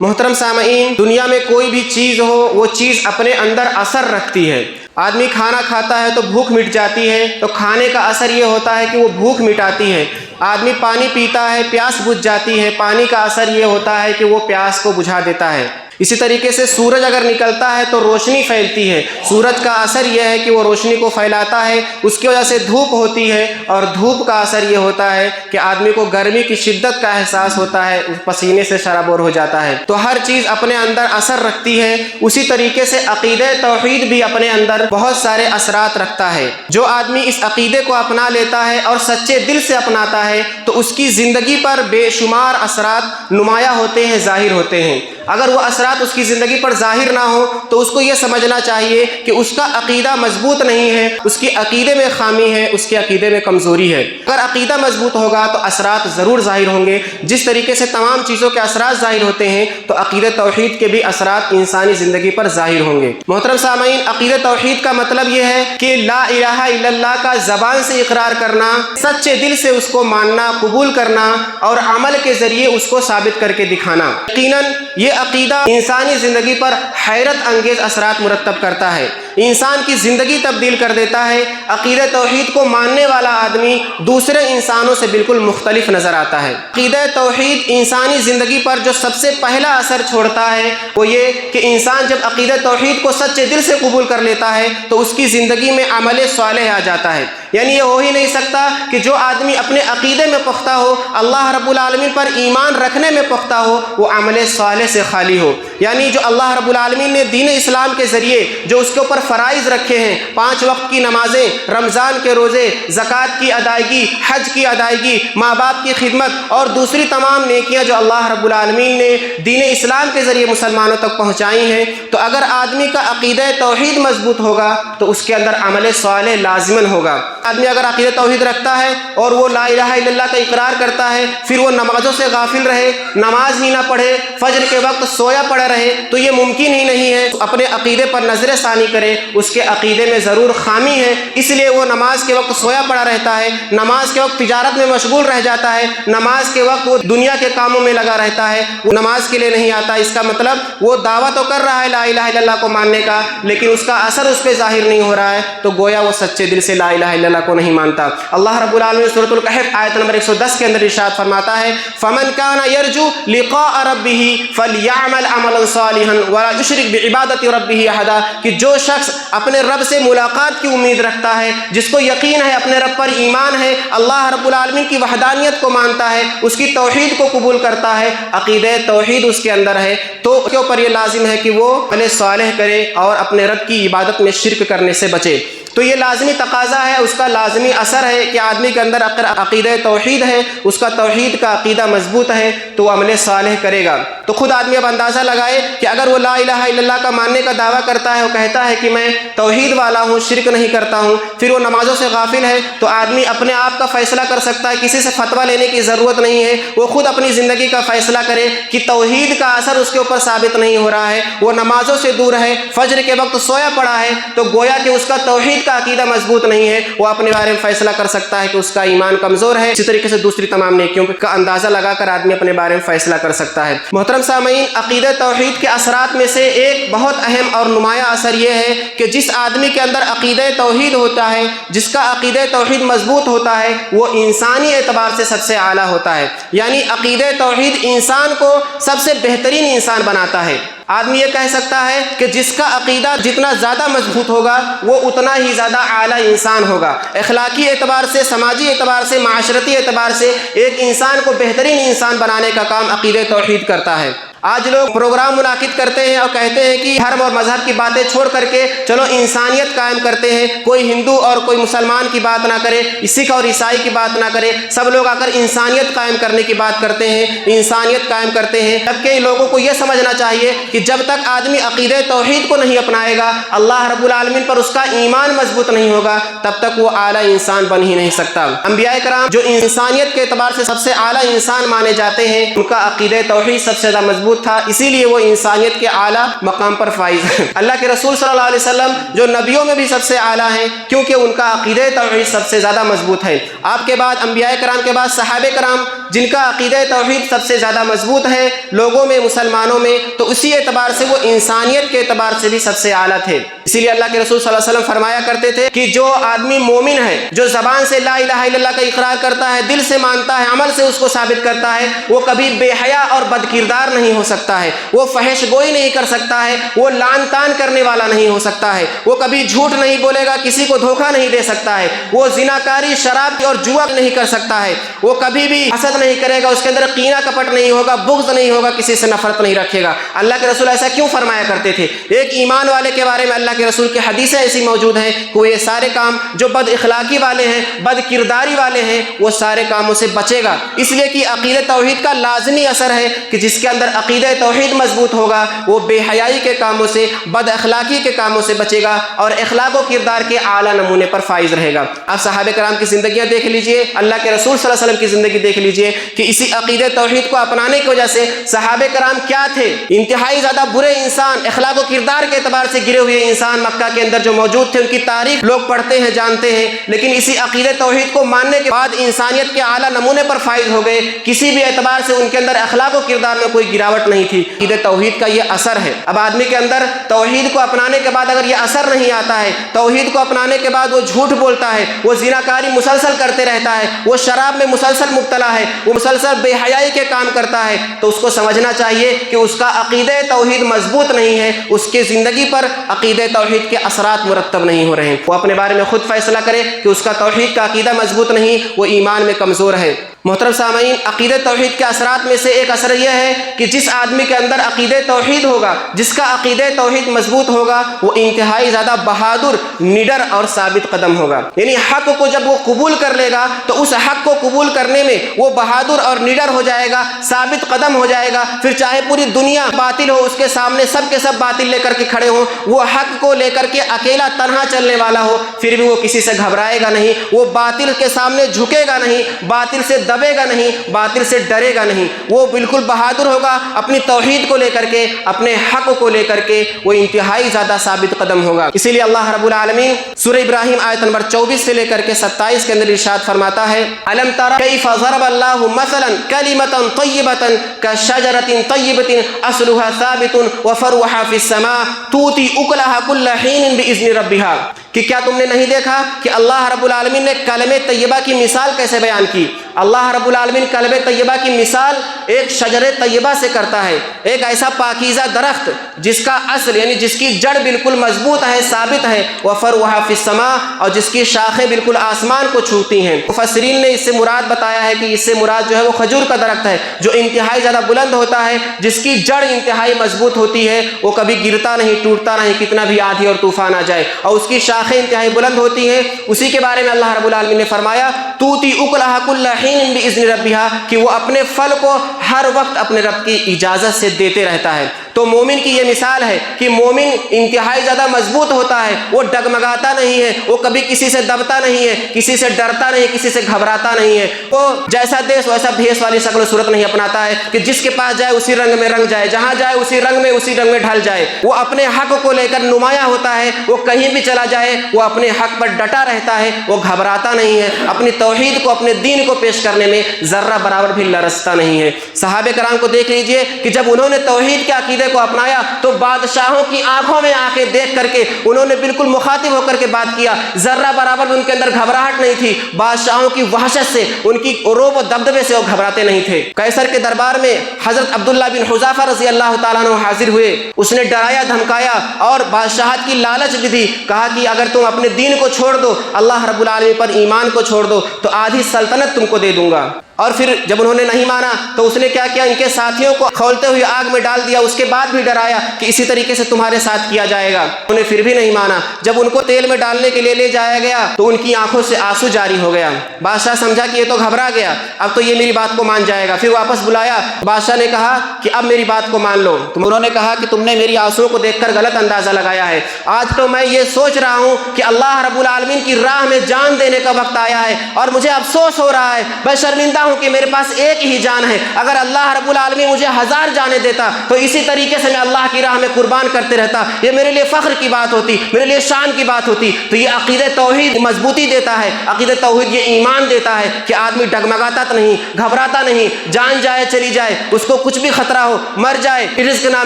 محترم سامعین، دنیا میں کوئی بھی چیز ہو وہ چیز اپنے اندر اثر رکھتی ہے۔ آدمی کھانا کھاتا ہے تو بھوک مٹ جاتی ہے، تو کھانے کا اثر یہ ہوتا ہے کہ وہ بھوک مٹاتی ہے۔ آدمی پانی پیتا ہے، پیاس بجھ جاتی ہے، پانی کا اثر یہ ہوتا ہے کہ وہ پیاس کو بجھا دیتا ہے۔ اسی طریقے سے سورج اگر نکلتا ہے تو روشنی پھیلتی ہے، سورج کا اثر یہ ہے کہ وہ روشنی کو پھیلاتا ہے، اس کی وجہ سے دھوپ ہوتی ہے، اور دھوپ کا اثر یہ ہوتا ہے کہ آدمی کو گرمی کی شدت کا احساس ہوتا ہے، پسینے سے شرابور ہو جاتا ہے۔ تو ہر چیز اپنے اندر اثر رکھتی ہے۔ اسی طریقے سے عقیدہ توحید بھی اپنے اندر بہت سارے اثرات رکھتا ہے۔ جو آدمی اس عقیدے کو اپنا لیتا ہے اور سچے دل سے اپناتا ہے تو اس کی زندگی پر بے شمار اثرات نمایاں ہوتے ہیں، ظاہر ہوتے ہیں۔ اگر وہ اثرات اس کی زندگی پر ظاہر نہ ہو تو اس کو یہ سمجھنا چاہیے کہ اس کا عقیدہ مضبوط نہیں ہے، اس کی عقیدے میں خامی ہے، اس کے عقیدے میں کمزوری ہے۔ اگر عقیدہ مضبوط ہوگا تو اثرات ضرور ظاہر ہوں گے۔ جس طریقے سے تمام چیزوں کے اثرات ظاہر ہوتے ہیں تو عقیدہ توحید کے بھی اثرات انسانی زندگی پر ظاہر ہوں گے۔ محترم سامعین، عقیدہ توحید کا مطلب یہ ہے کہ لا الہ الا اللہ کا زبان سے اقرار کرنا، سچے دل سے اس کو ماننا، قبول کرنا اور عمل کے ذریعے اس کو ثابت کر کے دکھانا۔ یقیناً یہ عقیدہ انسانی زندگی پر حیرت انگیز اثرات مرتب کرتا ہے، انسان کی زندگی تبدیل کر دیتا ہے۔ عقیدہ توحید کو ماننے والا آدمی دوسرے انسانوں سے بالکل مختلف نظر آتا ہے۔ عقیدہ توحید انسانی زندگی پر جو سب سے پہلا اثر چھوڑتا ہے وہ یہ کہ انسان جب عقیدہ توحید کو سچے دل سے قبول کر لیتا ہے تو اس کی زندگی میں عمل صالح آ جاتا ہے۔ یعنی یہ ہو ہی نہیں سکتا کہ جو آدمی اپنے عقیدے میں پختہ ہو، اللہ رب العالمین پر ایمان رکھنے میں پختہ ہو، وہ عمل صالح سے خالی ہو۔ یعنی جو اللہ رب العالمین نے دین اسلام کے ذریعے جو اس کے اوپر فرائض رکھے ہیں، 5 وقت کی نمازیں، رمضان کے روزے، زکوٰۃ کی ادائیگی، حج کی ادائیگی، ماں باپ کی خدمت اور دوسری تمام نیکیاں جو اللہ رب العالمین نے دین اسلام کے ذریعے مسلمانوں تک پہنچائی ہیں، تو اگر آدمی کا عقیدہ توحید مضبوط ہوگا تو اس کے اندر عمل صالح لازماً ہوگا۔ آدمی اگر عقیدہ توحید رکھتا ہے اور وہ لا الہ الا اللہ کا اقرار کرتا ہے، پھر وہ نمازوں سے غافل رہے، نماز ہی نہ پڑھے، فجر کے وقت سویا پڑا رہے، تو یہ ممکن ہی نہیں ہے۔ اپنے عقیدے پر نظر ثانی کرے، اس کے عقیدے میں ضرور خامی ہے، اس لیے وہ نماز کے وقت سویا پڑا رہتا ہے، نماز کے وقت تجارت میں مشغول رہ جاتا ہے، نماز کے وقت وہ دنیا کے کاموں میں لگا رہتا ہے، وہ نماز کے لیے نہیں آتا۔ اس کا مطلب وہ دعویٰ تو کر رہا ہے لا الہ الا اللہ کو ماننے کا، لیکن اس کا اثر اس پہ ظاہر نہیں ہو رہا ہے، تو گویا وہ سچے دل سے لا الہ الا اللہ کو نہیں مانتا۔ اللہ رب العالمین سورۃ الکہف آیت نمبر 110 کے اندر ارشاد فرماتا ہے، فَمَنْ كَانَ يَرْجُو لِقَاءَ رَبِّهِ فَلْيَعْمَلْ عَمَلًا صَالِحًا وَلَا يُشْرِكْ بِعِبَادَةِ رَبِّهِ أَحَدًا، کہ جو شخص اپنے رب سے ملاقات کی امید رکھتا ہے، جس کو یقین ہے، اپنے رب پر ایمان ہے، اللہ رب العالمین کی وحدانیت کو مانتا ہے، اس کی توحید کو قبول کرتا ہے، عقیدہ توحید اس کے اندر ہے، تو اس کے اوپر یہ لازم ہے کہ وہ عمل صالح کرے اور اپنے رب کی عبادت میں شرک کرنے سے بچے۔ تو یہ لازمی تقاضا ہے، اس کا لازمی اثر ہے کہ آدمی کے اندر عقیدہ توحید ہے، اس کا توحید کا عقیدہ مضبوط ہے تو وہ عمل صالح کرے گا۔ تو خود آدمی اب اندازہ لگائے کہ اگر وہ لا الہ الا اللہ کا ماننے کا دعویٰ کرتا ہے، وہ کہتا ہے کہ میں توحید والا ہوں، شرک نہیں کرتا ہوں، پھر وہ نمازوں سے غافل ہے، تو آدمی اپنے آپ کا فیصلہ کر سکتا ہے، کسی سے فتویٰ لینے کی ضرورت نہیں ہے، وہ خود اپنی زندگی کا فیصلہ کرے کہ توحید کا اثر اس کے اوپر ثابت نہیں ہو رہا ہے، وہ نمازوں سے دور ہے، فجر کے وقت سویا پڑا ہے، تو گویا کہ اس کا توحید کا عقیدہ مضبوط نہیں ہے، وہ اپنے بارے میں فیصلہ کر سکتا ہے کہ اس کا ایمان کمزور ہے۔ اسی طریقے سے دوسری تمام نیکیوں کا اندازہ لگا کر آدمی اپنے بارے میں فیصلہ کر سکتا ہے۔ محترم سامعین، عقیدہ توحید کے اثرات میں سے ایک بہت اہم اور نمایاں اثر یہ ہے کہ جس آدمی کے اندر عقیدہ توحید ہوتا ہے، جس کا عقیدہ توحید مضبوط ہوتا ہے، وہ انسانی اعتبار سے سب سے اعلیٰ ہوتا ہے۔ یعنی عقیدہ توحید انسان کو سب سے بہترین انسان بناتا ہے۔ آدمی یہ کہہ سکتا ہے کہ جس کا عقیدہ جتنا زیادہ مضبوط ہوگا وہ اتنا ہی زیادہ اعلیٰ انسان ہوگا۔ اخلاقی اعتبار سے، سماجی اعتبار سے، معاشرتی اعتبار سے ایک انسان کو بہترین انسان بنانے کا کام عقیدہ توحید کرتا ہے۔ آج لوگ پروگرام منعقد کرتے ہیں اور کہتے ہیں کہ دھرم اور مذہب کی باتیں چھوڑ کر کے چلو انسانیت قائم کرتے ہیں، کوئی ہندو اور کوئی مسلمان کی بات نہ کرے، سکھ اور عیسائی کی بات نہ کرے، سب لوگ آ کر انسانیت قائم کرنے کی بات کرتے ہیں، انسانیت قائم کرتے ہیں۔ جبکہ لوگوں کو یہ سمجھنا چاہیے کہ جب تک آدمی عقیدہ توحید کو نہیں اپنائے گا، اللہ رب العالمین پر اس کا ایمان مضبوط نہیں ہوگا، تب تک وہ اعلیٰ انسان بن ہی نہیں سکتا۔ انبیاء کرام جو انسانیت کے اعتبار سے سب سے اعلیٰ انسان مانے جاتے ہیں، ان کا عقیدہ توحید سب سے زیادہ مضبوط تھا، اسی لیے وہ انسانیت کے اعلیٰ مقام پر فائز ہیں۔ اللہ کے رسول صلی اللہ علیہ وسلم جو نبیوں میں بھی سب سے اعلیٰ ہیں، کیونکہ ان کا عقیدہ توحید سب سے زیادہ مضبوط ہے۔ آپ کے بعد انبیاء کرام کے بعد صحابہ کرام جن کا عقیدہ توحید سب سے زیادہ مضبوط ہے لوگوں میں، مسلمانوں میں، تو اسی اعتبار سے وہ انسانیت کے اعتبار سے بھی سب سے اعلیٰ تھے۔ اسی لیے اللہ کے رسول صلی اللہ علیہ وسلم فرمایا کرتے تھے کہ جو آدمی مومن ہے، جو زبان سے لا الہ الا اللہ کا اقرار کرتا ہے، دل سے مانتا ہے، عمل سے اس کو ثابت کرتا ہے، وہ کبھی بے حیا اور بد کردار نہیں ہو سکتا ہے، وہ فحش گوئی نہیں کر سکتا ہے، وہ لعن طعن کرنے والا نہیں ہو سکتا ہے، وہ کبھی جھوٹ نہیں بولے گا، کسی کو دھوکہ نہیں دے سکتا ہے، وہ زناکاری، شراب اور جوا نہیں کر سکتا ہے، وہ کبھی بھی حسد نہیں کرے گا، اس کے اندر کینہ کپٹ نہیں ہوگا، بغض نہیں ہوگا، کسی سے نفرت نہیں رکھے گا۔ اللہ کے رسول ایسا کیوں فرمایا کرتے تھے؟ ایک ایمان والے کے بارے میں اللہ کے رسول کی حدیثیں ایسی موجود ہیں کہ وہ یہ سارے کام جو بد اخلاقی والے ہیں، بد کرداری والے ہیں، وہ سارے کاموں سے بچے گا، اس لیے کہ عقیدہ توحید کا لازمی اثر ہے کہ جس کے اندر عقیدہ توحید مضبوط ہوگا وہ بے حیائی کے کاموں سے، بد اخلاقی کے کاموں سے بچے گا اور اخلاق و کردار کے اعلیٰ نمونے پر فائز رہے گا۔ آپ صحابہ کرام کی زندگیاں دیکھ لیجئے، اللہ کے رسول صلی اللہ علیہ وسلم کی زندگی دیکھ لیجئے کہ اسی عقیدہ توحید کو اپنانے کی وجہ سے صحابہ کرام کیا تھے؟ انتہائی زیادہ برے انسان، اخلاق و کردار کے اعتبار سے گرے ہوئے انسان مکہ کے اندر جو موجود تھے، ان کی تاریخ لوگ پڑھتے ہیں، جانتے ہیں، لیکن اسی عقیدہ توحید کو ماننے کے بعد انسانیت کے اعلیٰ نمونے پر فائز ہو گئے، کسی بھی اعتبار سے ان کے اندر اخلاق و کردار میں کوئی گراوٹ نہیں تھی۔ عقیدہ توحید کا یہ اثر ہے۔ اب آدمی کے اندر توحید کو اپنانے کے بعد اگر یہ اثر نہیں آتا ہے، توحید کو اپنانے کے بعد وہ جھوٹ بولتا ہے، وہ زناکاری مسلسل کرتے رہتا ہے، وہ شراب میں مسلسل مبتلا ہے، وہ مسلسل بے حیائی کے کام کرتا ہے، تو اس کو سمجھنا چاہیے کہ اس کا عقیدہ توحید مضبوط نہیں ہے، اس کے زندگی پر عقیدہ توحید کے اثرات مرتب نہیں ہو رہے ہیں۔ وہ اپنے بارے میں خود فیصلہ کرے کہ اس کا توحید کا عقیدہ مضبوط نہیں، وہ ایمان میں کمزور ہے۔ محترم سامعین، عقیدہ توحید کے اثرات میں سے ایک اثر یہ ہے کہ جس آدمی کے اندر عقیدہ توحید ہوگا، جس کا عقیدہ توحید مضبوط ہوگا، وہ انتہائی زیادہ بہادر، نڈر اور ثابت قدم ہوگا۔ یعنی حق کو جب وہ قبول کر لے گا تو اس حق کو قبول کرنے میں وہ بہادر اور نڈر ہو جائے گا، ثابت قدم ہو جائے گا۔ پھر چاہے پوری دنیا باطل ہو، اس کے سامنے سب کے سب باطل لے کر کے کھڑے ہوں، وہ حق کو لے کر کے اکیلا تنہا چلنے والا ہو، پھر بھی وہ کسی سے گھبرائے گا نہیں، وہ باطل کے سامنے جھکے گا نہیں، باطل سے دبے گا نہیں، باطل سے ڈرے گا نہیں، وہ بالکل بہادر ہوگا، اپنی توحید کو لے کر کے، اپنے حق کو لے کر کے وہ انتہائی زیادہ ثابت قدم ہوگا۔ اسی لیے اللہ رب العالمین سورہ ابراہیم آیت نمبر 24 سے لے کر کے 27 کے اندر ارشاد فرماتا ہے، الم تر کیف ضرب اللہ مثلا کلمۃ طیبۃ کشجرۃ طیبۃ اصلها ثابت وفرعها فی السماء تؤتی اکلها کل حین باذن ربها، کہ کیا تم نے نہیں دیکھا کہ اللہ رب العالمین نے کلمہ طیبہ کی مثال کیسے بیان کی؟ اللہ رب العالمین کلمہ طیبہ کی مثال ایک شجر طیبہ سے کرتا ہے، ایک ایسا پاکیزہ درخت جس کا اصل یعنی جس کی جڑ بالکل مضبوط ہے، ثابت ہے، وفرعها فی السماء، اور جس کی شاخیں بالکل آسمان کو چھوتی ہیں۔ مفسرین نے اس سے مراد بتایا ہے کہ اس سے مراد جو ہے وہ کھجور کا درخت ہے، جو انتہائی زیادہ بلند ہوتا ہے، جس کی جڑ انتہائی مضبوط ہوتی ہے، وہ کبھی گرتا نہیں، ٹوٹتا نہیں، کتنا بھی آندھی اور طوفان آ جائے، اور اس کی شاخیں انتہائی بلند ہوتی ہیں۔ اسی کے بارے میں اللہ رب العالمین نے فرمایا توتی اکلھا کل حین باذن ربھا، کہ وہ اپنے پھل کو ہر وقت اپنے رب کی اجازت سے دیتے رہتا ہے۔ تو مومن کی یہ مثال ہے کہ مومن انتہائی زیادہ مضبوط ہوتا ہے، وہ ڈگمگاتا نہیں ہے، وہ کبھی کسی سے دبتا نہیں ہے، کسی سے ڈرتا نہیں، کسی سے گھبراتا نہیں ہے، وہ جیسا دیس ویسا بھیس والی شکل و صورت نہیں اپناتا ہے کہ جس کے پاس جائے اسی رنگ میں رنگ جائے، جہاں جائے اسی رنگ میں ڈھل جائے۔ وہ اپنے حق کو لے کر نمایاں ہوتا ہے، وہ کہیں بھی چلا جائے وہ اپنے حق پر ڈٹا رہتا ہے، وہ گھبراتا نہیں ہے، اپنی توحید کو، اپنے دین کو پیش کرنے میں ذرہ برابر بھی لرزتا نہیں ہے۔ صحابہ کرام کو دیکھ لیجئے کہ جب انہوں نے توحید کے عقیدے کو اپنایا تو بادشاہوں کی آنکھوں میں آنکھیں دیکھ کر کے انہوں نے بالکل مخاطب ہو کر کے بات کیا، ذرہ برابر بھی ان کے اندر گھبراہٹ نہیں تھی، بادشاہوں کی وحشت سے، ان کی رعب و دبدبے سے وہ گھبراتے نہیں تھے۔ قیصر کے دربار میں حضرت عبداللہ بن حذافہ رضی اللہ تعالیٰ عنہ حاضر ہوئے، اس نے ڈرایا دھمکایا اور بادشاہت کی لالچ بھی دی، کہا کہ اگر تم اپنے دین کو چھوڑ دو، اللہ رب العالمین پر ایمان کو چھوڑ دو تو آدھی سلطنت تم کو دے دوں گا۔ اور پھر جب انہوں نے نہیں مانا تو اس نے کیا کیا، ان کے ساتھیوں کو کھولتے ہوئے آگ میں ڈال دیا، اس کے بعد بھی ڈرایا کہ اسی طریقے سے تمہارے ساتھ کیا جائے گا۔ انہوں نے پھر بھی نہیں مانا۔ جب ان کو تیل میں ڈالنے کے لیے لے جایا گیا تو ان کی آنکھوں سے آنسو جاری ہو گیا۔ بادشاہ سمجھا کہ یہ تو گھبرا گیا، اب تو یہ میری بات کو مان جائے گا۔ پھر واپس بلایا، بادشاہ نے کہا کہ اب میری بات کو مان لو۔ انہوں نے کہا کہ تم نے میری آنسوؤں کو دیکھ کر غلط اندازہ لگایا ہے، آج تو میں یہ سوچ رہا ہوں کہ اللہ رب العالمین کی راہ میں جان دینے کا وقت آیا ہے اور مجھے افسوس ہو رہا ہے، میں شرمندہ ہوں کہ میرے پاس ایک ہی جان ہے، اگر اللہ رب العالمین مجھے 1000 جانیں دیتا تو اسی طریقے سے میں اللہ کی راہ میں قربان کرتے رہتا، یہ میرے لیے فخر کی بات ہوتی، میرے لیے شان کی بات ہوتی۔ تو یہ عقیدہ توحید مضبوطی دیتا ہے، عقیدہ توحید یہ ایمان دیتا ہے کہ آدمی ڈگمگاتا نہیں، گھبراتا نہیں، جان جائے چلی جائے، اس کو کچھ بھی خطرہ ہو، مر جائے، رزق نہ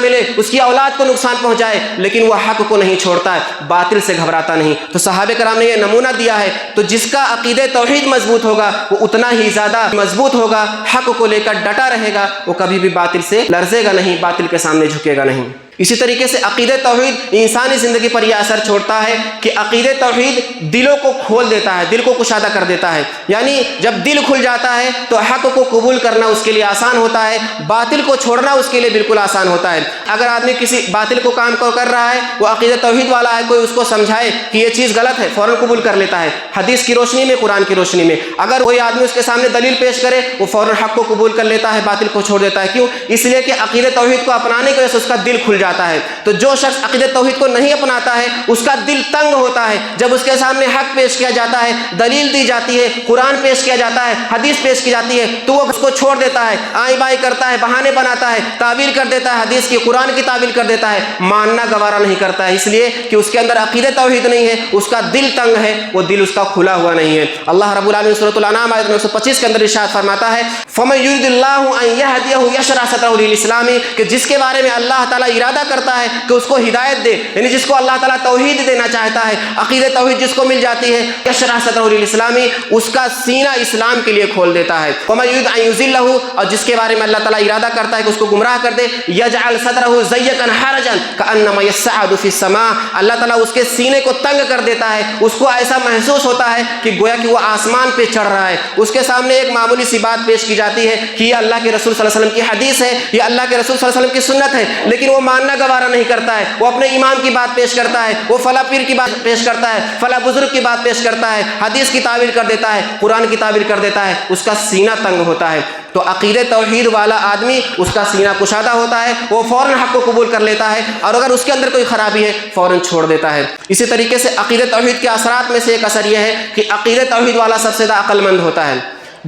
ملے، اس کی اولاد کو نقصان پہنچائے، لیکن وہ حق کو نہیں چھوڑتا ہے، باطل سے گھبراتا نہیں۔ تو صحابہ کرام نے یہ نمونہ دیا ہے۔ تو جس کا عقیدہ توحید مضبوط ہوگا وہ اتنا ہی زیادہ مضبوط ہوگا، حق کو لے کر ڈٹا رہے گا، وہ کبھی بھی باطل سے لرزے گا نہیں، باطل کے سامنے جھکے گا نہیں۔ اسی طریقے سے عقیدہ توحید انسانی زندگی پر یہ اثر چھوڑتا ہے کہ عقیدہ توحید دلوں کو کھول دیتا ہے، دل کو کشادہ کر دیتا ہے، یعنی جب دل کھل جاتا ہے تو حق کو قبول کرنا اس کے لیے آسان ہوتا ہے، باطل کو چھوڑنا اس کے لیے بالکل آسان ہوتا ہے۔ اگر آدمی کسی باطل کو کام کر رہا ہے، وہ عقیدہ توحید والا ہے، کوئی اس کو سمجھائے کہ یہ چیز غلط ہے، فوراً قبول کر لیتا ہے، حدیث کی روشنی میں، قرآن کی روشنی میں۔ اگر کوئی آدمی اس کے سامنے دلیل پیش کرے، وہ فوراً حق کو قبول کر لیتا ہے، باطل کو چھوڑ دیتا ہے۔ کیوں؟ اس لیے کہ عقیدہ توحید کو اپنانے کی وجہ سے اس کا دل کھل جاتا ہے۔ تو جو شخص عقیدہ توحید کو نہیں اپناتا ہے اس کا دل تنگ ہوتا ہے، جب اس کے سامنے حق پیش کیا جاتا ہے، دلیل دی جاتی ہے، قرآن پیش کیا جاتا ہے، حدیث پیش کی جاتی ہے، تو وہ اس کو چھوڑ دیتا ہے، آئی بائی کرتا ہے، بہانے بناتا ہے، تعویل کر دیتا ہے، حدیث کی، قرآن کی تعویل کر دیتا ہے، ماننا گوارا نہیں کرتا ہے، اس لیے کہ اس کے اندر عقیدہ توحید نہیں ہے، اس کا دل تنگ ہے، وہ دل اس کا کھلا ہوا نہیں ہے۔ اللہ رب العالمین سورۃ الانعام آیت 125 کے اندر ارشاد فرماتا ہے فَمَن يُرِدِ اللَّهُ أَن يَهْدِيَهُ يَشْرَحْ صَدْرَهُ لِلْإِسْلَامِ، کہ جس کے بارے میں اللہ تعالیٰ ارادہ کرتا ہے کہ اس کو ہدایت دے، یعنی جس کو اللہ تعالیٰ توحید دینا چاہتا ہے، عقیدہ توحید جس کو مل جاتی ہے، یشرح صدرہ للاسلام، اس کا سینہ اسلام کے لیے کھول دیتا ہے۔ وَمَن يُرِدْ أَن يُضِلَّهُ، اور جس کے بارے میں اللہ تعالیٰ ارادہ کرتا ہے کہ اس کو گمراہ کر دے، يَجْعَلْ صَدْرَهُ ضَيِّقًا حَرَجًا كَأَنَّمَا يَصَّعَّدُ فِي السَّمَاءِ، اللہ تعالیٰ اس کے سینے کو تنگ کر دیتا ہے، اس کو ایسا محسوس ہوتا ہے کہ گویا کہ وہ آسمان پہ چڑھ رہا ہے۔ اس کے سامنے ایک معمولی سی بات پیش کی جاتی ہے کہ یہ اللہ کے رسول صلی اللہ علیہ وسلم کی حدیث ہے، یہ اللہ کے رسول صلی اللہ علیہ وسلم کی سنت ہے، لیکن وہ ماننا گوارا نہیں کرتا ہے، وہ اپنے امام کی بات پیش کرتا ہے، وہ فلاں پیر کی بات پیش کرتا ہے، فلاں بزرگ کی بات پیش کرتا ہے، حدیث کی تعویل کر دیتا ہے، قرآن کی تعویل کر دیتا ہے، اس کا سینہ تنگ ہوتا ہے۔ تو عقیدہ توحید والا آدمی اس کا سینہ کشادہ ہوتا ہے، وہ فوراً حق کو قبول کر لیتا ہے، اور اگر اس کے اندر کوئی خرابی ہے فوراً چھوڑ دیتا ہے۔ اسی طریقے سے عقیدہ توحید کے اثرات میں سے ایک اثر یہ ہے کہ عقیدہ توحید والا سب سے زیادہ عقل مند ہوتا ہے۔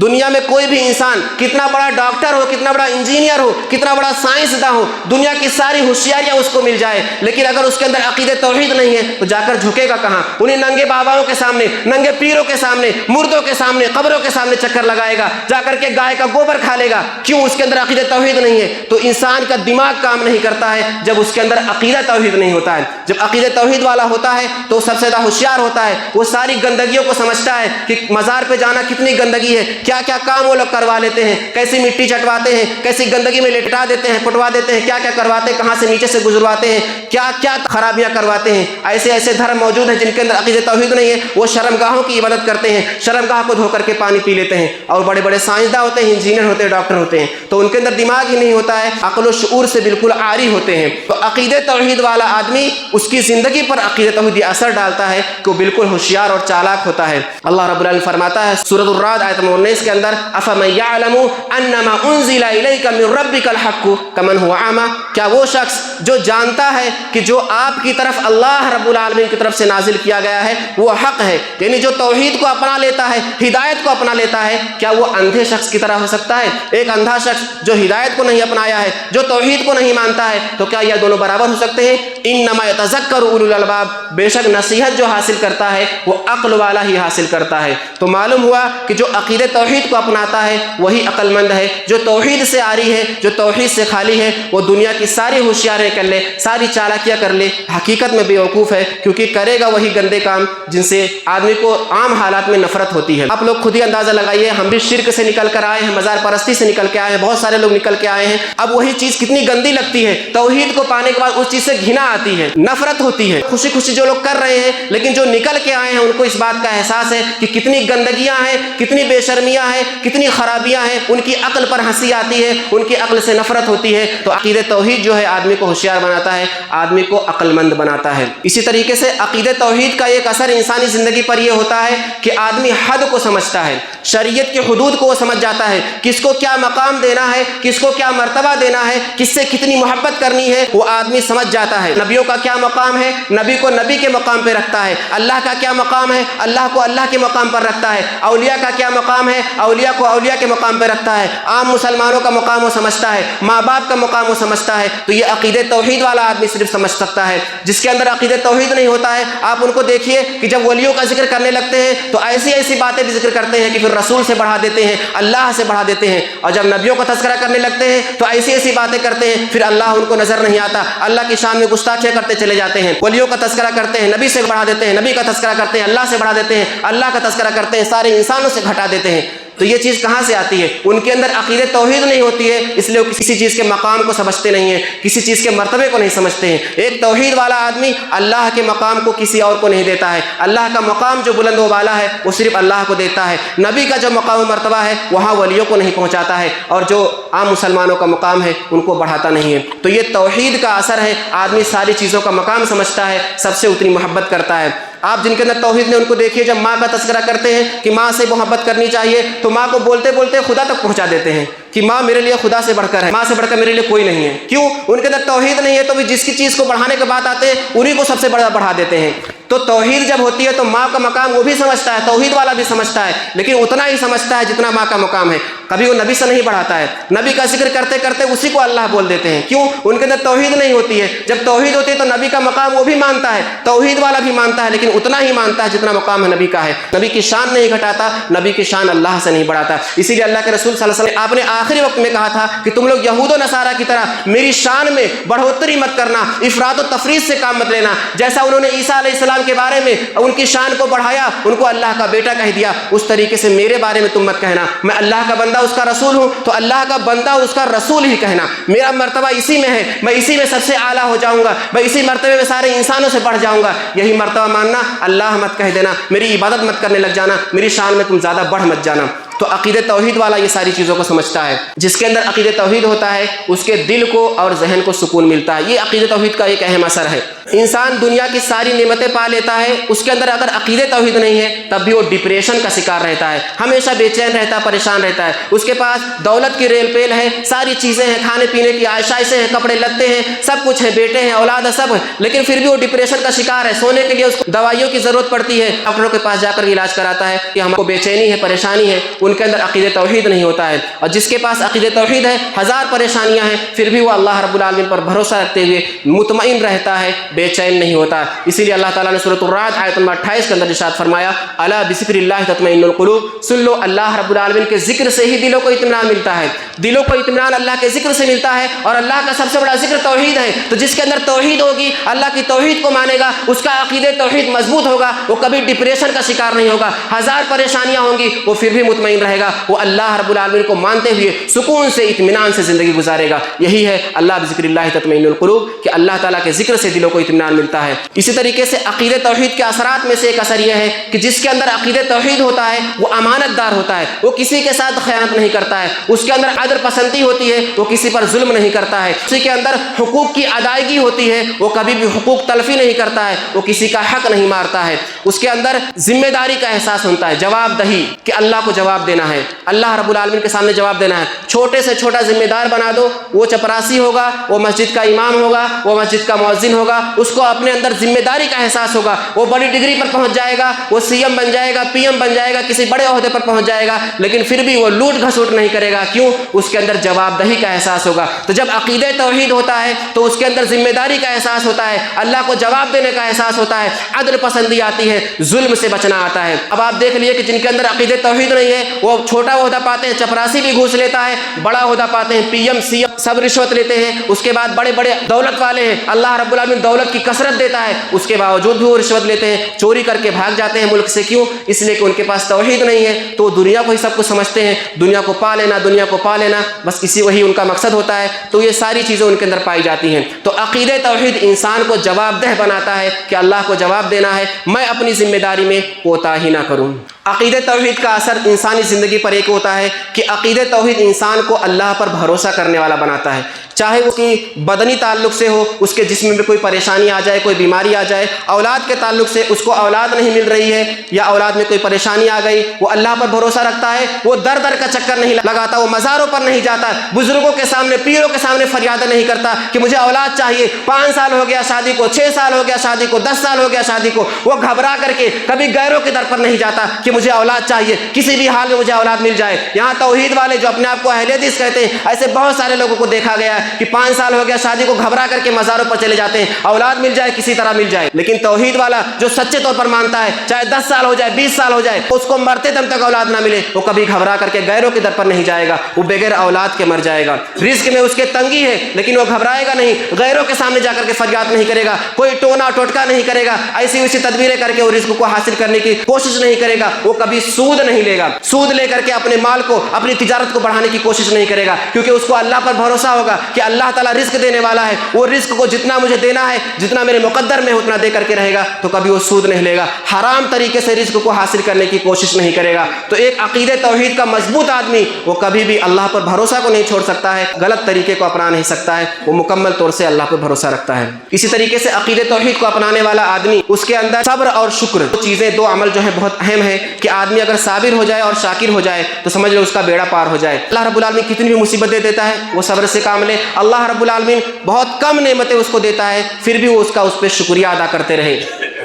دنیا میں کوئی بھی انسان کتنا بڑا ڈاکٹر ہو، کتنا بڑا انجینئر ہو، کتنا بڑا سائنسداں ہو، دنیا کی ساری ہوشیاریاں اس کو مل جائے، لیکن اگر اس کے اندر عقیدہ توحید نہیں ہے تو جا کر جھکے گا کہاں؟ انہیں ننگے باباؤں کے سامنے، ننگے پیروں کے سامنے، مردوں کے سامنے، قبروں کے سامنے چکر لگائے گا، جا کر کے گائے کا گوبر کھا لے گا۔ کیوں؟ اس کے اندر عقیدہ توحید نہیں ہے۔ تو انسان کا دماغ کام نہیں کرتا ہے جب اس کے اندر عقیدہ توحید نہیں ہوتا ہے۔ جب عقیدہ توحید والا ہوتا ہے تو سب سے زیادہ ہوشیار ہوتا ہے، وہ ساری گندگیوں کو سمجھتا ہے کہ مزار پہ جانا کتنی گندگی ہے، کیا کیا کام وہ لوگ کروا لیتے ہیں، کیسی مٹی چٹواتے ہیں، کیسی گندگی میں لٹا دیتے ہیں، پٹوا دیتے ہیں، کیا کیا کرواتے ہیں، کہاں سے نیچے سے گزرواتے ہیں، کیا کیا خرابیاں کرواتے ہیں۔ ایسے ایسے دھرم موجود ہیں جن کے اندر عقیدہ توحید نہیں ہے، وہ شرمگاہوں کی عبادت کرتے ہیں، شرمگاہ کو دھو کر کے پانی پی لیتے ہیں، اور بڑے بڑے سائنسداں ہوتے ہیں، انجینئر ہوتے ہیں، ڈاکٹر ہوتے ہیں، تو ان کے اندر دماغ ہی نہیں ہوتا ہے، عقل و شعور سے بالکل عاری ہوتے ہیں۔ تو عقیدہ توحید والا آدمی اس کی زندگی پر عقیدہ توحید یہ اثر ڈالتا ہے کہ وہ بالکل ہوشیار اور چالاک ہوتا ہے۔ اللہ رب العالمین فرماتا ہے سورۃ الرعد آیت 19 کے اندر افمن یعلم انما انزل الیک من ربک الحق کمن هو اعمی، کیا وہ شخص جو جانتا ہے کہ جو آپ کی طرف اللہ رب العالمین کی طرف سے نازل کیا گیا ہے وہ حق ہے، یعنی جو توحید کو اپنا لیتا ہے، ہدایت کو اپنا لیتا ہے، کیا وہ اندھے شخص کی طرح ہو سکتا ہے؟ ایک اندھا شخص جو ہدایت کو نہیں اپنایا ہے، جو توحید کو نہیں مانتا ہے، تو کیا یہ دونوں برابر ہو سکتے ہیں؟ انما یتذکر اولو الالباب، بے شک نصیحت جو حاصل کرتا ہے وہ عقل والا ہی حاصل کرتا ہے۔ تو معلوم ہوا کہ جو عقیدہ توحید کو اپناتا ہے وہی عقل مند ہے، جو توحید سے عاری ہے، جو توحید سے خالی ہے، وہ دنیا کی ساری ہوشیاریاں کر لے، ساری چالاکیاں کر لے، حقیقت میں بیوقوف ہے، کیونکہ کرے گا وہی گندے کام جن سے آدمی کو عام حالات میں نفرت ہوتی ہے۔ آپ لوگ خود ہی اندازہ لگائیے، ہم بھی شرک سے نکل کر آئے ہیں، مزار پرستی سے نکل کے آئے ہیں، بہت سارے لوگ نکل کے آئے ہیں، اب وہی چیز کتنی گندی لگتی ہے، توحید کو پانے کے بعد اس چیز سے گھنا آتی ہے، نفرت ہوتی ہے۔ خوشی خوشی جو لوگ کر رہے ہیں، لیکن جو نکل کے آئے ہیں ان کو اس بات کا احساس ہے کہ کتنی گندگیاں ہیں، کتنی بے شرمیاں ہیں، کتنی خرابیاں ہیں، ان کی عقل پر ہنسی آتی ہے، ان کی عقل سے نفرت ہوتی ہے۔ تو عقیدہ توحید جو ہے آدمی کو ہوشیار بناتا ہے، آدمی کو عقل مند بناتا ہے۔ اسی طریقے سے عقیدہ توحید کا ایک اثر انسانی زندگی پر یہ ہوتا ہے کہ آدمی حد کو سمجھتا ہے۔ شریعت کی حدود کو وہ سمجھ جاتا ہے، کس کو کیا مقام دینا ہے، کس کو کیا مرتبہ دینا ہے، کس سے کتنی محبت کرنی ہے، وہ آدمی سمجھ جاتا ہے۔ نبیوں کا کیا مقام ہے، نبی کو نبی کے مقام پہ رکھتا ہے۔ اللہ کا کیا مقام ہے، اللہ کو اللہ کے مقام پر رکھتا ہے۔ اولیاء کا کیا مقام ہے، اولیاء کو اولیاء کے مقام پہ رکھتا ہے۔ عام مسلمانوں کا مقام وہ سمجھتا ہے، ماں باپ کا مقام وہ سمجھتا ہے۔ تو یہ عقیدہ توحید والا آدمی صرف سمجھ سکتا ہے۔ جس کے اندر عقیدہ توحید نہیں ہوتا ہے، آپ ان کو دیکھیے کہ جب ولیوں کا ذکر کرنے لگتے ہیں تو ایسی ایسی باتیں بھی ذکر کرتے ہیں کہ پھر رسول سے بڑھا دیتے ہیں، اللہ سے بڑھا دیتے ہیں، اور جب نبیوں کا تذکرہ کرنے لگتے ہیں تو ایسی ایسی باتیں کرتے ہیں پھر اللہ ان کو نظر نہیں آتا، اللہ کی شان میں گستاخیاں کرتے چلے جاتے ہیں۔ ولیوں کا تذکرہ کرتے ہیں، نبی سے بڑھا دیتے ہیں، نبی کا تذکرہ کرتے ہیں، اللہ سے بڑھا دیتے ہیں، اللہ کا تذکرہ کرتے ہیں، سارے انسانوں سے گھٹا دیتے ہیں۔ تو یہ چیز کہاں سے آتی ہے؟ ان کے اندر عقیدہ توحید نہیں ہوتی ہے، اس لیے وہ کسی چیز کے مقام کو سمجھتے نہیں ہیں، کسی چیز کے مرتبے کو نہیں سمجھتے ہیں۔ ایک توحید والا آدمی اللہ کے مقام کو کسی اور کو نہیں دیتا ہے، اللہ کا مقام جو بلند و بالا ہے وہ صرف اللہ کو دیتا ہے۔ نبی کا جو مقام و مرتبہ ہے وہاں ولیوں کو نہیں پہنچاتا ہے، اور جو عام مسلمانوں کا مقام ہے ان کو بڑھاتا نہیں ہے۔ تو یہ توحید کا اثر ہے، آدمی ساری چیزوں کا مقام سمجھتا ہے، سب سے اتنی محبت کرتا ہے۔ آپ جن کے اندر توحید نے ان کو دیکھیے، جب ماں کا تذکرہ کرتے ہیں کہ ماں سے محبت کرنی چاہیے تو ماں کو بولتے بولتے خدا تک پہنچا دیتے ہیں کہ ماں میرے لیے خدا سے بڑھ کر ہے، ماں سے بڑھ کر میرے لیے کوئی نہیں ہے۔ کیوں؟ ان کے اندر توحید نہیں ہے، تو بھی جس کی چیز کو بڑھانے کے بعد آتے ہیں انہی کو سب سے بڑا بڑھا دیتے ہیں۔ تو توحید جب ہوتی ہے تو ماں کا مقام وہ بھی سمجھتا ہے، توحید والا بھی سمجھتا ہے، لیکن اتنا ہی سمجھتا ہے جتنا ماں کا مقام ہے۔ کبھی وہ نبی سے نہیں بڑھاتا ہے، نبی کا ذکر کرتے کرتے اسی کو اللہ بول دیتے ہیں۔ کیوں؟ ان کے اندر توحید نہیں ہوتی ہے۔ جب توحید ہوتی ہے تو نبی کا مقام وہ بھی مانتا ہے، توحید والا بھی مانتا ہے، لیکن اتنا ہی مانتا ہے جتنا مقام ہے نبی کا ہے۔ نبی کی شان نہیں گھٹاتا، نبی کی شان اللہ سے نہیں بڑھاتا۔ اسی لیے اللہ کے رسول صلی اللہ علیہ وسلم آپ نے آخری وقت میں کہا تھا کہ تم لوگ یہود و نصارہ کی طرح میری شان میں بڑھوتری مت کرنا، افراط و تفریط سے کام مت لینا۔ جیسا انہوں نے عیسیٰ علیہ السلام کے بارے میں ان کی شان کو بڑھایا، ان کو اللہ کا بیٹا کہہ دیا، اس طریقے سے میرے بارے میں تم مت کہنا۔ میں اللہ کا بندہ اس کا رسول ہوں تو اللہ کا بندہ اس کا رسول ہی کہنا۔ میرا مرتبہ اسی میں ہے، میں اسی میں سب سے اعلیٰ ہو جاؤں گا، میں اسی مرتبے میں سارے انسانوں سے بڑھ جاؤں گا۔ یہی مرتبہ ماننا، اللہ مت کہہ دینا، میری عبادت مت کرنے لگ جانا، میری شان میں تم زیادہ بڑھ مت جانا۔ تو عقیدہ توحید والا یہ ساری چیزوں کو سمجھتا ہے۔ جس کے اندر عقیدہ توحید ہوتا ہے اس کے دل کو اور ذہن کو سکون ملتا ہے۔ یہ عقیدہ توحید کا ایک اہم اثر ہے۔ انسان دنیا کی ساری نعمتیں پا لیتا ہے، اس کے اندر اگر عقیدہ توحید نہیں ہے تب بھی وہ ڈپریشن کا شکار رہتا ہے، ہمیشہ بے چین رہتا ہے، پریشان رہتا ہے۔ اس کے پاس دولت کی ریل پیل ہے، ساری چیزیں ہیں، کھانے پینے کی آشائشیں ہیں، کپڑے لتے ہیں، سب کچھ ہے، بیٹے ہیں، اولاد ہے، سب ہے، لیکن پھر بھی وہ ڈپریشن کا شکار ہے۔ سونے کے لیے اس کو دوائیوں کی ضرورت پڑتی ہے، ڈاکٹروں کے پاس جا کر علاج کراتا ہے کہ ہم کو بے چینی ہے، پریشانی ہے۔ ان کے اندر عقیدہ توحید نہیں ہوتا ہے، اور جس کے پاس عقیدہ توحید ہے، ہزار پریشانیاں ہیں، پھر بھی وہ اللہ رب العالمین پر بھروسہ رکھتے ہوئے مطمئن رہتا ہے، بے چین نہیں ہوتا۔ اسی لیے اللہ تعالیٰ نے سورۃ الرعد آیت نمبر 28 کے اندر ارشاد فرمایا، الا بذکر اللہ تطمئن القلوب، سن لو اللہ رب العالمین کے ذکر سے ہی دلوں کو اطمینان ملتا ہے۔ دلوں کو اطمینان اللہ کے ذکر سے ملتا ہے، اور اللہ کا سب سے بڑا ذکر توحید ہے۔ تو جس کے اندر توحید ہوگی، اللہ کی توحید کو مانے گا، اس کا عقیدہ توحید مضبوط ہوگا، وہ کبھی ڈپریشن کا شکار نہیں ہوگا، ہزار پریشانیاں ہوں گی وہ پھر بھی مطمئن رہے گا، وہ اللہ رب العالمین کو مانتے ہوئے سکون سے اطمینان سے زندگی گزارے گا۔ یہی ہے اللہ بذکر اللہ تطمئن القلوب، کہ اللہ تعالیٰ کے ذکر سے دلوں کو اطمینان ملتا ہے۔ اسی طریقے سے عقیدہ توحید کے اثرات میں سے ایک اثر یہ ہے کہ جس کے اندر عقیدہ توحید ہوتا ہے وہ امانت دار ہوتا ہے، وہ کسی کے ساتھ خیانت نہیں کرتا ہے، اس کے اندر عدل پسندی ہوتی ہے، وہ کسی پر ظلم نہیں کرتا ہے، اسی کے اندر حقوق کی ادائیگی ہوتی ہے، وہ کبھی بھی حقوق تلفی نہیں کرتا ہے، وہ کسی کا حق نہیں مارتا ہے، اس کے اندر ذمہ داری کا احساس ہوتا ہے، جواب دہی، کہ اللہ کو جواب دینا ہے، اللہ رب العالمین کے سامنے جواب دینا ہے۔ چھوٹے سے چھوٹا ذمہ دار بنا دو، وہ چپراسی ہوگا، وہ مسجد کا امام ہوگا، وہ مسجد کا مؤذن ہوگا، اس کو اپنے اندر ذمہ داری کا احساس ہوگا، وہ بڑی ڈگری پر پہنچ جائے گا، وہ سی ایم بن جائے گا، پی ایم بن جائے گا، کسی بڑے عہدے پر پہنچ جائے گا، لیکن پھر بھی وہ لوٹ گھسوٹ نہیں کرے گا۔ کیوں؟ اس کے اندر جواب دہی کا احساس ہوگا۔ تو جب عقیدہ توحید ہوتا ہے تو اس کے اندر ذمہ داری کا احساس ہوتا ہے، اللہ کو جواب دینے کا احساس ہوتا ہے، عدل پسندی آتی ہے، ظلم سے بچنا آتا ہے۔ اب آپ دیکھ لیے کہ جن کے اندر عقیدہ توحید نہیں ہے وہ چھوٹا عہدہ پاتے ہیں، چپراسی بھی گھوس لیتا ہے، بڑا عہدہ پاتے ہیں، پی ایم سی ایم سب رشوت لیتے ہیں، اس کے بعد بڑے بڑے دولت والے ہیں، اللہ رب العالمین دولت کی کثرت دیتا ہے، اس کے باوجود بھی وہ رشوت لیتے ہیں، چوری کر کے بھاگ جاتے ہیں ملک سے۔ کیوں؟ اس لیے کہ ان کے پاس توحید نہیں ہے، تو دنیا کو ہی سب کچھ سمجھتے ہیں، دنیا کو پا لینا، دنیا کو پا لینا، بس اسی وہی ان کا مقصد ہوتا ہے۔ تو یہ ساری چیزیں ان کے اندر پائی جاتی ہیں۔ تو عقیدہ توحید انسان کو جواب دہ بناتا ہے کہ اللہ کو جواب دینا ہے، میں اپنی ذمہ داری میں کوتاہی نہ کروں۔ عقیدہ توحید کا اثر انسانی زندگی پر ایک ہوتا ہے کہ عقیدہ توحید انسان کو اللہ پر بھروسہ کرنے والا بناتا ہے۔ چاہے وہ کی بدنی تعلق سے ہو، اس کے جسم میں کوئی پریشانی آ جائے، کوئی بیماری آ جائے، اولاد کے تعلق سے اس کو اولاد نہیں مل رہی ہے یا اولاد میں کوئی پریشانی آ گئی، وہ اللہ پر بھروسہ رکھتا ہے، وہ در در کا چکر نہیں لگاتا، وہ مزاروں پر نہیں جاتا، بزرگوں کے سامنے، پیروں کے سامنے فریاد نہیں کرتا کہ مجھے اولاد چاہیے، 5 سال ہو گیا شادی کو، 6 سال ہو گیا شادی کو، 10 سال ہو گیا شادی کو، وہ گھبرا کر کے کبھی غیروں کے در پر نہیں جاتا کہ مجھے اولاد چاہیے، کسی بھی حال میں مجھے اولاد مل جائے۔ یہاں توحید والے جو اپنے آپ کو اہل حدیث کہتے ہیں، ایسے بہت سارے لوگوں کو دیکھا گیا ہے کہ 5 سال ہو گیا شادی کو، گھبرا کر کے مزاروں پر چلے جاتے ہیں، اولاد مل جائے کسی طرح مل جائے۔ لیکن توحید والا جو سچے طور پر مانتا ہے، چاہے 10 سال ہو جائے، 20 سال ہو جائے، اس کو مرتے دم تک اولاد نہ ملے، وہ کبھی گھبرا کر کے غیروں کے در پر نہیں جائے گا، وہ بغیر اولاد کے مر جائے گا۔ رزق میں اس کے تنگی ہے لیکن وہ گھبرائے گا نہیں، غیروں کے سامنے جا کر کے فریاد نہیں کرے گا، کوئی ٹونا ٹوٹکا نہیں کرے گا، ایسی ویسی تدبیریں کر کے وہ رزق کو حاصل کرنے کی کوشش نہیں کرے گا، وہ کبھی سود نہیں لے گا، سود لے کر کے اپنے مال کو، اپنی تجارت کو بڑھانے کی کوشش نہیں کرے گا، کیونکہ اس کو اللہ پر بھروسہ ہوگا کہ اللہ تعالیٰ رزق دینے والا ہے، وہ رزق کو جتنا مجھے دینا ہے، جتنا میرے مقدر میں اتنا دے کر کے رہے گا، تو کبھی وہ سود نہیں لے گا، حرام طریقے سے رزق کو حاصل کرنے کی کوشش نہیں کرے گا۔ تو ایک عقیدہ توحید کا مضبوط آدمی وہ کبھی بھی اللہ پر بھروسہ کو نہیں چھوڑ سکتا ہے، غلط طریقے کو اپنا نہیں سکتا ہے، وہ مکمل طور سے اللہ پر بھروسہ رکھتا ہے۔ اسی طریقے سے عقیدہ توحید کو اپنانے والا آدمی، اس کے اندر صبر اور شکر، دو چیزیں، دو عمل جو ہیں بہت اہم ہے کہ آدمی اگر صابر ہو جائے اور شاکر ہو جائے تو سمجھ لو اس کا بیڑا پار ہو جائے۔ اللہ رب العالمین کتنی بھی مصیبت دے دیتا ہے وہ صبر سے کام لے، اللہ رب العالمین بہت کم نعمتیں اس کو دیتا ہے پھر بھی وہ اس پہ شکریہ ادا کرتے رہے۔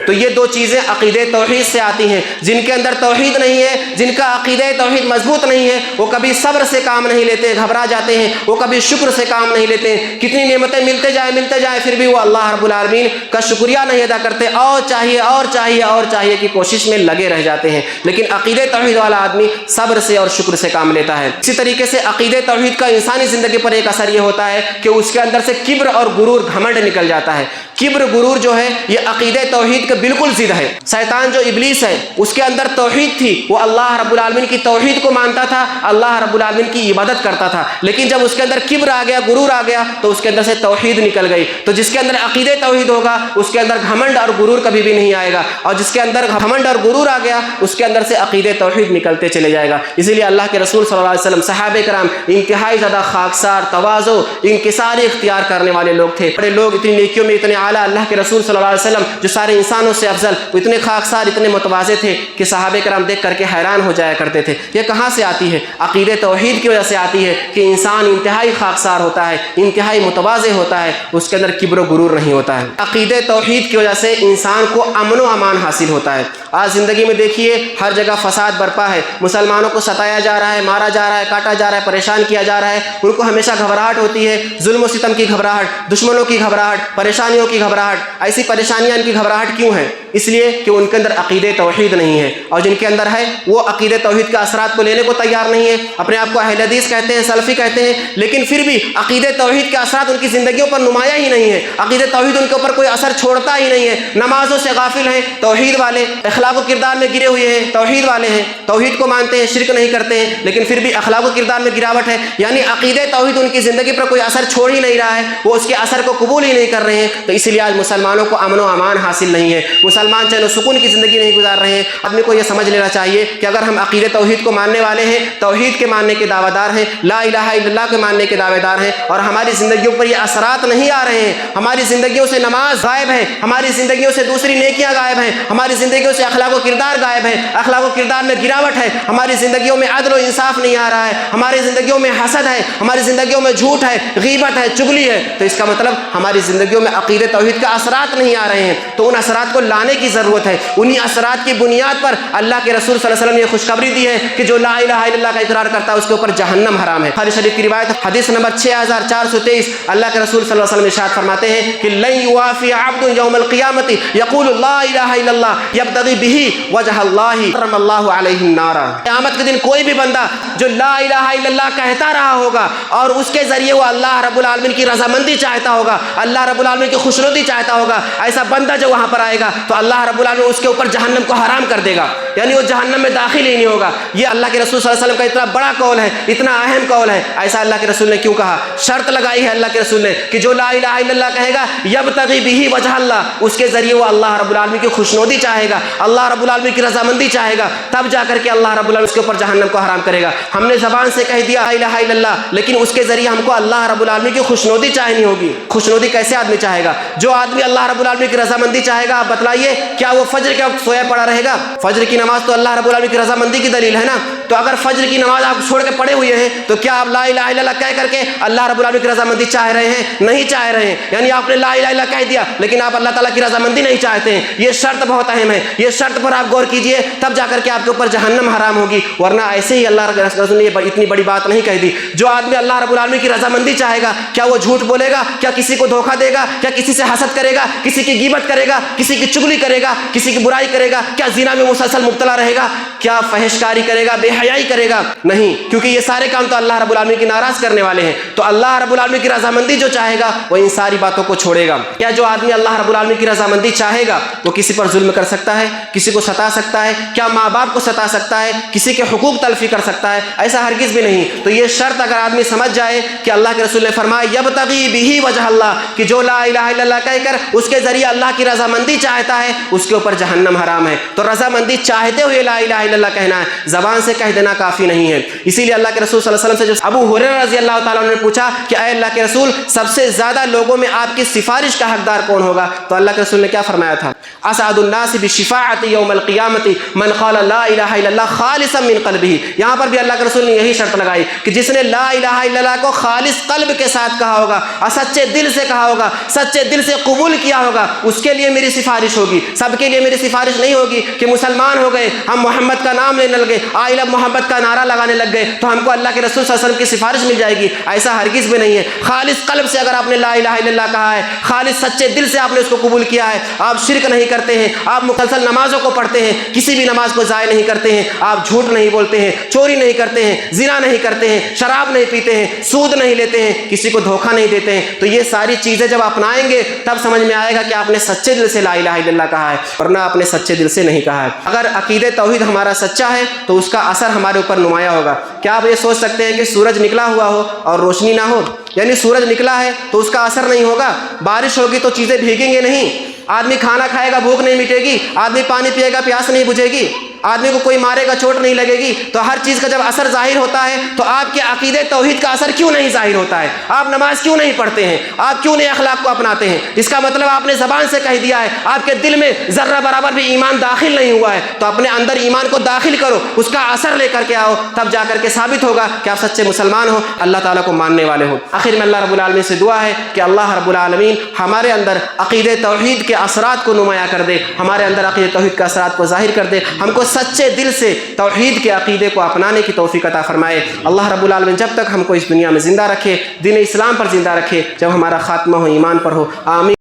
تو یہ دو چیزیں عقیدہ توحید سے آتی ہیں۔ جن کے اندر توحید نہیں ہے، جن کا عقیدہ توحید مضبوط نہیں ہے، وہ کبھی صبر سے کام نہیں لیتے، گھبرا جاتے ہیں، وہ کبھی شکر سے کام نہیں لیتے ہیں، کتنی نعمتیں ملتے جائیں پھر بھی وہ اللہ رب العالمین کا شکریہ نہیں ادا کرتے، اور چاہیے کی کوشش میں لگے رہ جاتے ہیں۔ لیکن عقیدہ توحید والا آدمی صبر سے اور شکر سے کام لیتا ہے۔ اسی طریقے سے عقیدہ توحید کا انسانی زندگی پر ایک اثر یہ ہوتا ہے کہ اس کے اندر سے کبر اور غرور، گھمنڈ نکل جاتا ہے۔ کبر، غرور جو ہے یہ عقیدہ توحید کے بالکل ضد ہے۔ شیطان جو ابلیس ہے اس کے اندر توحید تھی، وہ اللہ رب العالمین کی توحید کو مانتا تھا، اللہ رب العالمین کی عبادت کرتا تھا، لیکن جب اس کے اندر کبر آ گیا، غرور آ گیا تو اس کے اندر سے توحید نکل گئی۔ تو جس کے اندر عقیدہ توحید ہوگا اس کے اندر گھمنڈ اور غرور کبھی بھی نہیں آئے گا، اور جس کے اندر گھمنڈ اور غرور آ گیا اس کے اندر سے عقیدہ توحید نکلتے چلے جائے گا۔ اسی لیے اللہ کے رسول صلی اللہ علیہ وسلم، صحابہ کرام انتہائی زیادہ خاکسار، تواضع، انکساری اختیار کرنے والے لوگ تھے۔ بڑے لوگ اتنی نیکیوں میں اتنے اعلیٰ، اللہ کے رسول صلی اللہ علیہ وسلم جو سارے انسانوں سے افضل، وہ اتنے خاکسار، اتنے متواضع تھے کہ صحابہ کرام دیکھ کر کے حیران ہو جایا کرتے تھے۔ یہ کہاں سے آتی ہے؟ عقیدہ توحید کی وجہ سے آتی ہے کہ انسان انتہائی خاکسار ہوتا ہے، انتہائی متواضع ہوتا ہے، اس کے اندر کبر و غرور نہیں ہوتا ہے۔ عقیدہ توحید کی وجہ سے انسان کو امن و امان حاصل ہوتا ہے۔ آج زندگی میں دیکھیے ہر جگہ فساد برپا ہے، مسلمانوں کو ستایا جا رہا ہے، مارا جا رہا ہے، کاٹا جا رہا ہے، پریشان کیا جا رہا ہے، ان کو ہمیشہ گھبراہٹ ہوتی ہے، ظلم و ستم کی گھبراہٹ، دشمنوں کی گھبراہٹ، پریشانیوں کی گھبراہٹ۔ ایسی پریشانیاں ان کی گھبراہٹ کیوں ہے؟ اس لیے کہ ان کے اندر عقیدہ توحید نہیں ہے، اور جن کے اندر ہے وہ عقیدہ توحید کے اثرات کو لینے کو تیار نہیں ہے۔ اپنے آپ کو اہل حدیث کہتے ہیں، سلفی کہتے ہیں، لیکن پھر بھی عقیدہ توحید کے اثرات ان کی زندگیوں پر نمایاں ہی نہیں ہے، عقیدہ توحید ان کے اوپر کوئی اثر چھوڑتا ہی نہیں ہے۔ نمازوں سے غافل ہیں، توحید والے، اخلاق و کردار میں گرے ہوئے ہیں، توحید والے ہیں، توحید کو مانتے ہیں، شرک نہیں کرتے ہیں، لیکن پھر بھی اخلاق و کردار میں گراوٹ ہے، یعنی عقیدہ توحید ان کی زندگی پر کوئی اثر چھوڑ ہی نہیں رہا ہے، وہ اس کے اثر کو قبول ہی نہیں کر رہے ہیں۔ تو اس لیے آج مسلمانوں کو امن و امان حاصل نہیں ہے، مسلمان چین و سکون کی زندگی نہیں گزار رہے ہیں۔ آدمی کو یہ سمجھ لینا چاہیے کہ اگر ہم عقیدہ توحید کو ماننے والے ہیں، توحید کے ماننے کے دعوے دار ہیں، لا الہ الا اللہ کے ماننے کے دعوے دار ہیں، اور ہماری زندگیوں پر یہ اثرات نہیں آ رہے ہیں، ہماری زندگیوں سے نماز غائب ہے، ہماری زندگیوں سے دوسری نیکیاں غائب ہیں، ہماری زندگیوں سے اخلاق و کردار غائب ہے، اخلاق و کردار میں گراوٹ ہے، ہماری زندگیوں میں عدل و انصاف نہیں آ رہا ہے، ہماری زندگیوں میں حسد ہے، ہماری زندگیوں میں جھوٹ ہے، غیبت ہے، چغلی ہے، تو اس کا مطلب ہماری زندگیوں میں عقیدہ توحید کا اثرات نہیں آ رہے ہیں۔ تو ان اثرات کو لانے کی ضرورت ہے۔ انہی اثرات کی بنیاد پر اللہ کے رسول صلی اللہ علیہ وسلم نے خوشخبری دی ہے کہ جو لا الہ الا اللہ کا اقرار کرتا ہے اس کے اوپر جہنم حرام ہے۔ بخاری شریف کی روایت حدیث نمبر 6423، اللہ کے رسول صلی اللہ علیہ وسلم ارشاد فرماتے ہیں کہ لن یوافی عبد یوم القیامت یقول لا الہ الا اللہ یبتغی بہ وجہ اللہ حرم اللہ علیہ النار۔ قیامت کے دن کوئی بھی بندہ جو لا الہ الا اللہ کہتا رہا ہوگا اور اس کے ذریعے وہ اللہ رب العالمین کی رضامندی چاہتا ہوگا، اللہ رب العالمین کی خوشنودی چاہتا ہوگا، ایسا بندہ جو وہاں پر آئے گا تو اللہ رب العالمین اس کے اوپر جہنم کو حرام کر دے گا، یعنی وہ جہنم میں داخل ہی نہیں ہوگا۔ یہ اللہ کے رسول صلی اللہ علیہ وسلم کا اتنا بڑا قول ہے، اتنا اہم قول ہے، ایسا اللہ کے رسول نے کیوں کہا؟ شرط لگائی ہے اللہ کے رسول نے کہ جو لا الہ الا اللہ کہے گا یبتغی بہ وجہ اللہ، اس کے ذریعے وہ اللہ رب العالمین کی خوشنودی چاہے گا، اللہ رب العالمین کی رضامندی چاہے گا، تب جا کر کے اللہ رب العالمین اس کے اوپر جہنم کو حرام کرے گا۔ ہم نے زبان سے کہہ دیا لا الہ الا اللہ، لیکن اس کے ذریعے ہم کو اللہ رب العالمین کی خوشنودی چاہنی ہوگی۔ خوشنودی کیسے آدمی چاہے گا؟ جو آدمی اللہ رب العالمین کی رضامندی چاہے گا، آپ بتلائیے کیا وہ فجر کے وقت سویا پڑا رہے گا؟ فجر کی نماز تو اللہ رب العالمین کی رضامندی کی دلیل ہے نا، تو اگر فجر کی نماز آپ چھوڑ کے پڑے ہوئے ہیں تو کیا آپ لا الہ الا اللہ کہہ کر کے اللہ رب العالمین کی رضامندی چاہ رہے ہیں؟ نہیں چاہ رہے ہیں، یعنی آپ نے لا الہ الا اللہ کہہ دیا لیکن آپ اللہ تعالیٰ کی رضامندی نہیں چاہتے ہیں۔ یہ شرط بہت اہم ہے، یہ شرط پر آپ غور کیجئے، تب جا کر کے آپ کے اوپر جہنم حرام ہوگی، ورنہ ایسے ہی اللہ کے رسول نے یہ اتنی بڑی بات نہیں کہہ دی۔ جو آدمی اللہ رب العالمین کی رضامندی چاہے گا، کیا وہ جھوٹ بولے گا؟ کیا کسی کو دھوکہ دے گا؟ کیا کسی سے حسد کرے گا؟ کسی کی غیبت کرے گا؟ کسی کی چغلی کرے گا؟ کسی کی برائی کرے گا؟ کیا زنا میں مسلسل مبتلا رہے گا؟ کیا فحش کاری کرے گا؟ بے حیائی کرے گا؟ نہیں، کیونکہ یہ سارے کام تو اللہ رب العالمین کی ناراض کرنے والے ہیں۔ تو اللہ رب العالمین کی رضامندی جو چاہے گا وہ ان ساری باتوں کو چھوڑے گا۔ کیا جو آدمی اللہ رب العالمین کی رضامندی چاہے گا وہ کسی پر ظلم کر سکتا ہے؟ کسی کو ستا سکتا ہے؟ کیا ماں باپ کو ستا سکتا ہے؟ کسی کے حقوق تلفی کر سکتا ہے؟ ایسا ہرگز بھی نہیں۔ تو یہ شرط اگر آدمی سمجھ جائے کہ اللہ کے رسول نے فرمایا یبتغی بہ وجہ اللہ، کہ جو لا الہ الا اللہ کہہ کر اس کے ذریعے اللہ کی رضامندی چاہتا ہے اس کے اوپر جہنم حرام ہے۔ تو رضامندی چاہتے ہوئے لا الہ الا اللہ کہنا ہے، زبان سے کہہ دینا کافی نہیں ہے۔ اسی لیے اللہ کے رسول صلی اللہ علیہ وسلم سے جو ابو ہریرہ رضی اللہ تعالیٰ عنہ نے پوچھا کہ اے اللہ کے رسول سب سے زیادہ لوگوں میں آپ کی سفارش کا حقدار کون ہوگا؟ تو اللہ کے رسول نے کیا فرمایا تھا؟ اسعد الناس بالشفاعۃ یوم القیامۃ من قال لا الہ الا اللہ خالصا من قلبہ۔ یہاں پر بھی اللہ کے رسول نے یہی شرط لگائی کہ جس نے لا الہ الا اللہ کو خالص قلب کے ساتھ کہا ہوگا اور سچے دل سے کہا ہوگا، سچے دل سے قبول کیا ہوگا، اس کے لیے میری سفارش ہوگی۔ سب کے لیے میری سفارش نہیں ہوگی کہ مسلمان ہو گئے، ہم محمد کا نام لینے لگے، آئی لو محمد کا نعرہ لگانے لگ گئے تو ہم کو اللہ کے رسول صلی اللہ علیہ وسلم کی سفارش مل جائے گی، ایسا ہرگز بھی نہیں ہے۔ خالص قلب سے اگر آپ نے لا الہ الا اللہ کہا ہے، خالص سچے دل سے آپ نے اس کو قبول کیا ہے، آپ شرک نہیں کرتے ہیں، آپ مسلسل نمازوں کو پڑھتے ہیں، کسی بھی نماز کو ضائع نہیں کرتے ہیں، آپ جھوٹ نہیں بولتے ہیں، چوری نہیں کرتے ہیں، زنا نہیں کرتے ہیں، شراب نہیں پیتے ہیں، سود نہیں لیتے ہیں، کسی کو دھوکہ نہیں دیتے ہیں، تو یہ ساری چیزیں جب اپنائیں گے تب سمجھ میں آئے گا کہ آپ نے سچے دل سے لا الہ الا اللہ کہا ہے، ورنہ آپ نے سچے دل سے نہیں کہا ہے۔ اگر عقیدہ توحید ہمارا سچا ہے تو اس کا اثر ہمارے اوپر نمایاں ہوگا۔ کیا آپ یہ سوچ سکتے ہیں کہ سورج نکلا ہوا ہو اور روشنی نہ ہو؟ یعنی سورج نکلا ہے تو اس کا اثر نہیں ہوگا، بارش ہوگی تو چیزیں بھیگیں گے نہیں، آدمی کھانا کھائے گا بھوک نہیں مٹے گی، آدمی پانی پیے گا پیاس نہیں بجھے گی، آدمی کو کوئی مارے گا چوٹ نہیں لگے گی۔ تو ہر چیز کا جب اثر ظاہر ہوتا ہے تو آپ کے عقیدہ توحید کا اثر کیوں نہیں ظاہر ہوتا ہے؟ آپ نماز کیوں نہیں پڑھتے ہیں؟ آپ کیوں نہیں اخلاق کو اپناتے ہیں؟ اس کا مطلب آپ نے زبان سے کہہ دیا ہے، آپ کے دل میں ذرہ برابر بھی ایمان داخل نہیں ہوا ہے۔ تو اپنے اندر ایمان کو داخل کرو، اس کا اثر لے کر کے آؤ، تب جا کر کے ثابت ہوگا کہ آپ سچے مسلمان ہو، اللہ تعالیٰ کو ماننے والے ہو۔ آخر میں اللہ رب العالمین سے دعا ہے کہ اللہ رب العالمین ہمارے اندر عقیدہ توحید کے اثرات کو نمایاں کر دے، ہمارے اندر عقیدہ توحید کے اثرات کو ظاہر کر دے، ہم کو سچے دل سے توحید کے عقیدے کو اپنانے کی توفیق عطا فرمائے۔ اللہ رب العالمین جب تک ہم کو اس دنیا میں زندہ رکھے، دین اسلام پر زندہ رکھے، جب ہمارا خاتمہ ہو ایمان پر ہو، آمین۔